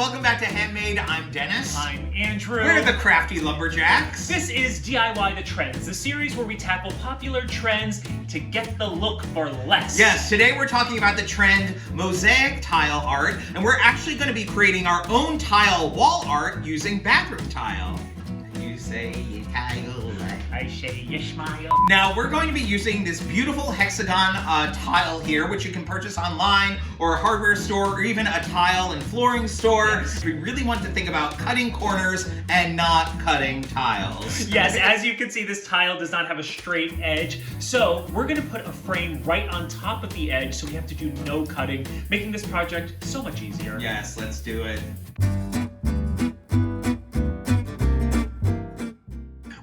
welcome back to Handmade. I'm Dennis. I'm Andrew. We're the Crafty Lumberjacks. This is DIY the Trends, the series where we tackle popular trends to get the look for less. Yes, today we're talking about the trend Mosaic tile art, and we're actually going to be creating our own tile wall art using bathroom tile. You say tile. I say you smile. Now we're going to be using this beautiful hexagon tile here, which you can purchase online or a hardware store or even a tile and flooring store. Yes. We really want to think about cutting corners and not cutting tiles. Yes, as you can see, this tile does not have a straight edge. So we're gonna put a frame right on top of the edge, so we have to do no cutting, making this project so much easier. Yes, let's do it.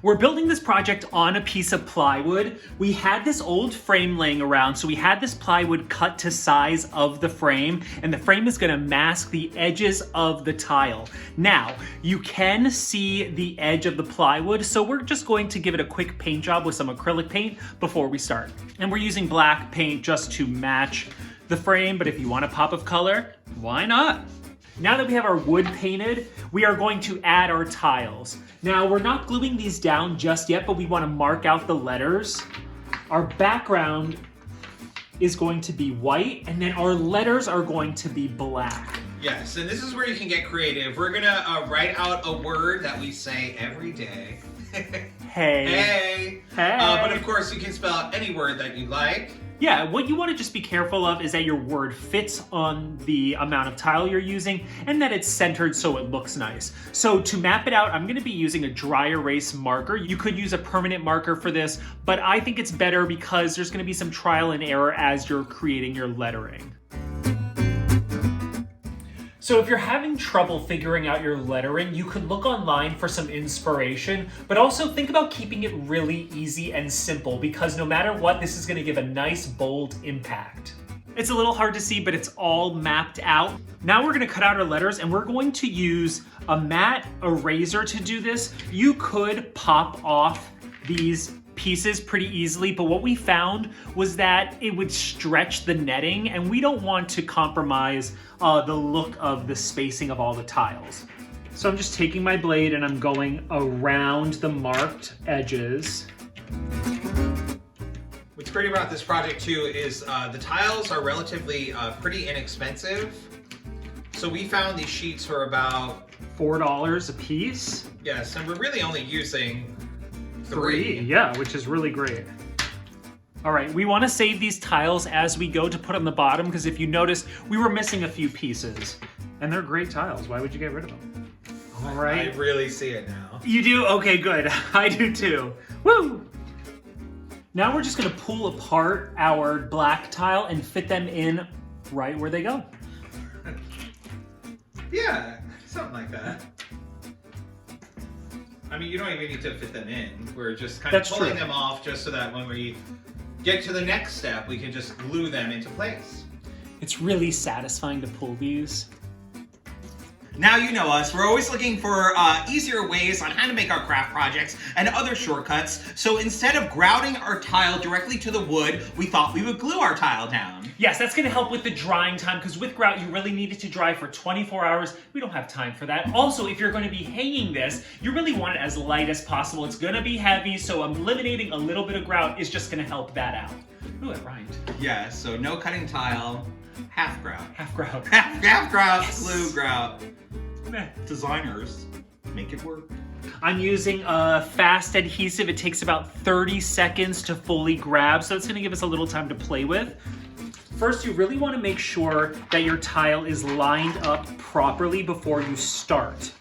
We're building this project on a piece of plywood. We had this old frame laying around, so we had this plywood cut to size of the frame, and the frame is gonna mask the edges of the tile. Now, you can see the edge of the plywood, so we're just going to give it a quick paint job with some acrylic paint before we start. And we're using black paint just to match the frame, but if you want a pop of color, why not? Now that we have our wood painted, we are going to add our tiles. Now, we're not gluing these down just yet, but we want to mark out the letters. Our background is going to be white, and then our letters are going to be black. Yes, and this is where you can get creative. We're gonna write out a word that we say every day. Hey. Hey. Hey. But of course, you can spell out any word that you like. Yeah, what you want to just be careful of is that your word fits on the amount of tile you're using and that it's centered so it looks nice. So to map it out, I'm going to be using a dry erase marker. You could use a permanent marker for this, but I think it's better because there's going to be some trial and error as you're creating your lettering. So if you're having trouble figuring out your lettering, you could look online for some inspiration, but also think about keeping it really easy and simple because no matter what, this is gonna give a nice, bold impact. It's a little hard to see, but it's all mapped out. Now we're gonna cut out our letters and we're going to use a matte eraser to do this. You could pop off these pieces pretty easily, but what we found was that it would stretch the netting and we don't want to compromise the look of the spacing of all the tiles. So I'm just taking my blade and I'm going around the marked edges. What's great about this project too is the tiles are relatively pretty inexpensive. So we found these sheets for about $4 a piece. Yes, and we're really only using three, yeah, which is really great. All right, we want to save these tiles as we go to put on the bottom because if you notice, we were missing a few pieces. And they're great tiles. Why would you get rid of them? All right. I really see it now. You do? Okay, good. I do too. Woo! Now we're just going to pull apart our black tile and fit them in right where they go. Yeah, something like that. I mean, you don't even need to fit them in. We're just kind of pulling them off just so that when we get to the next step, we can just glue them into place. It's really satisfying to pull these. Now you know us, we're always looking for easier ways on how to make our craft projects and other shortcuts. So instead of grouting our tile directly to the wood, we thought we would glue our tile down. Yes, that's gonna help with the drying time because with grout, you really need it to dry for 24 hours. We don't have time for that. Also, if you're gonna be hanging this, you really want it as light as possible. It's gonna be heavy, so eliminating a little bit of grout is just gonna help that out. Ooh, it rhymed. Yeah, so no cutting tile, half grout. Half grout. Half grout, yes. Glue grout. Designers, make it work. I'm using a fast adhesive. It takes about 30 seconds to fully grab, so it's gonna give us a little time to play with. First, you really wanna make sure that your tile is lined up properly before you start.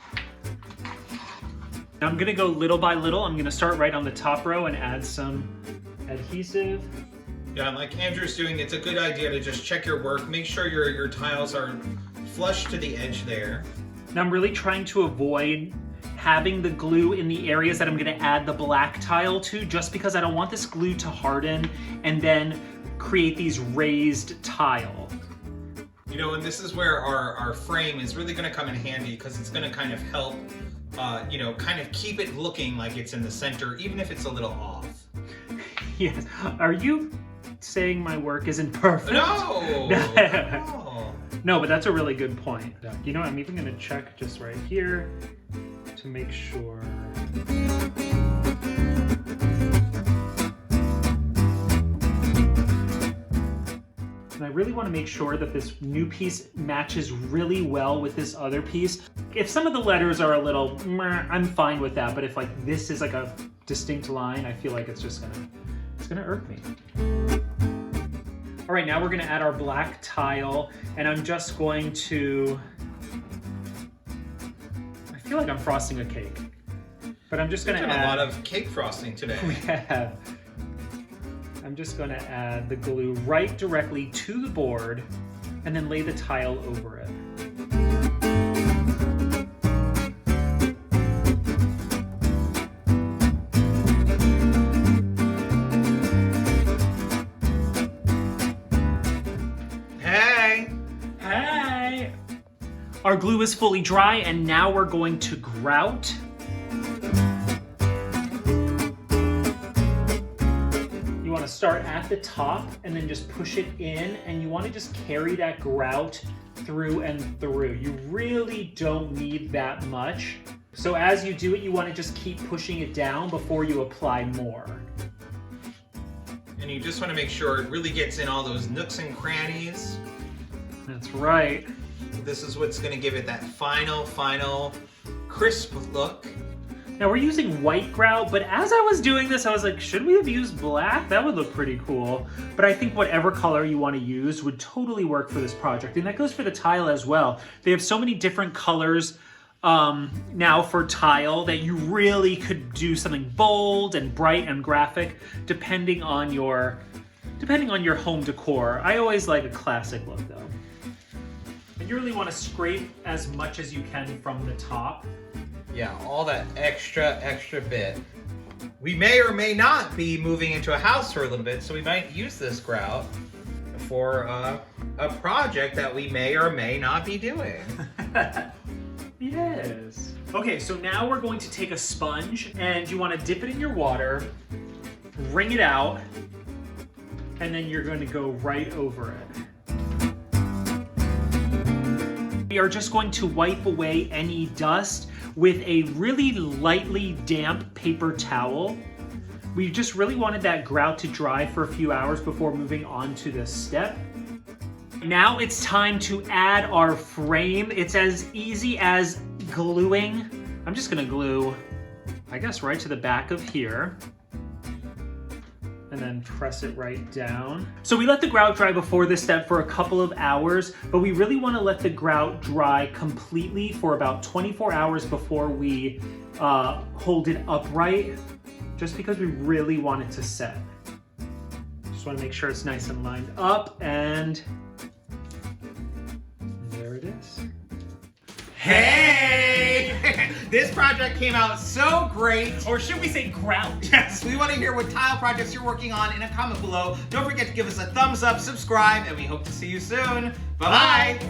Now I'm gonna go little by little. I'm gonna start right on the top row and add some adhesive. Yeah, like Andrew's doing, it's a good idea to just check your work. Make sure your tiles are flush to the edge there. Now I'm really trying to avoid having the glue in the areas that I'm gonna add the black tile to, just because I don't want this glue to harden and then create these raised tile. You know, and this is where our frame is really gonna come in handy because it's gonna kind of help, you know, kind of keep it looking like it's in the center, even if it's a little off. Yes, are you saying my work isn't perfect? No! No. No, but that's a really good point. You know, I'm even gonna check just right here to make sure. And I really want to make sure that this new piece matches really well with this other piece. If some of the letters are a little meh, I'm fine with that, but if like this is like a distinct line, I feel like it's gonna irk me. All right, now we're gonna add our black tile, and I'm just going to, I feel like I'm frosting a cake, but I'm just gonna add a lot of cake frosting today. We have. I'm just gonna add the glue right directly to the board and then lay the tile over it. Hey! Our glue is fully dry, and now we're going to grout. You want to start at the top and then just push it in, and you want to just carry that grout through and through. You really don't need that much. So as you do it, you want to just keep pushing it down before you apply more. And you just want to make sure it really gets in all those nooks and crannies. That's right. This is what's going to give it that final crisp look. Now we're using white grout, but as I was doing this, I was like, should we have used black? That would look pretty cool. But I think whatever color you want to use would totally work for this project. And that goes for the tile as well. They have so many different colors now for tile that you really could do something bold and bright and graphic depending on your home decor. I always like a classic look though. And you really want to scrape as much as you can from the top. Yeah, all that extra bit. We may or may not be moving into a house for a little bit, so we might use this grout for a project that we may or may not be doing. Yes. Okay, so now we're going to take a sponge, and you want to dip it in your water, wring it out, and then you're going to go right over it. We are just going to wipe away any dust with a really lightly damp paper towel. We just really wanted that grout to dry for a few hours before moving on to this step. Now it's time to add our frame. It's as easy as gluing. I'm just gonna glue, I guess, right to the back of here. And then press it right down. So we let the grout dry before this step for a couple of hours, but we really want to let the grout dry completely for about 24 hours before we hold it upright, just because we really want it to set. Just want to make sure it's nice and lined up, and there it is. Hey! This project came out so great. Or should we say grout? Yes, we want to hear what tile projects you're working on in a comment below. Don't forget to give us a thumbs up, subscribe, and we hope to see you soon. Bye-bye.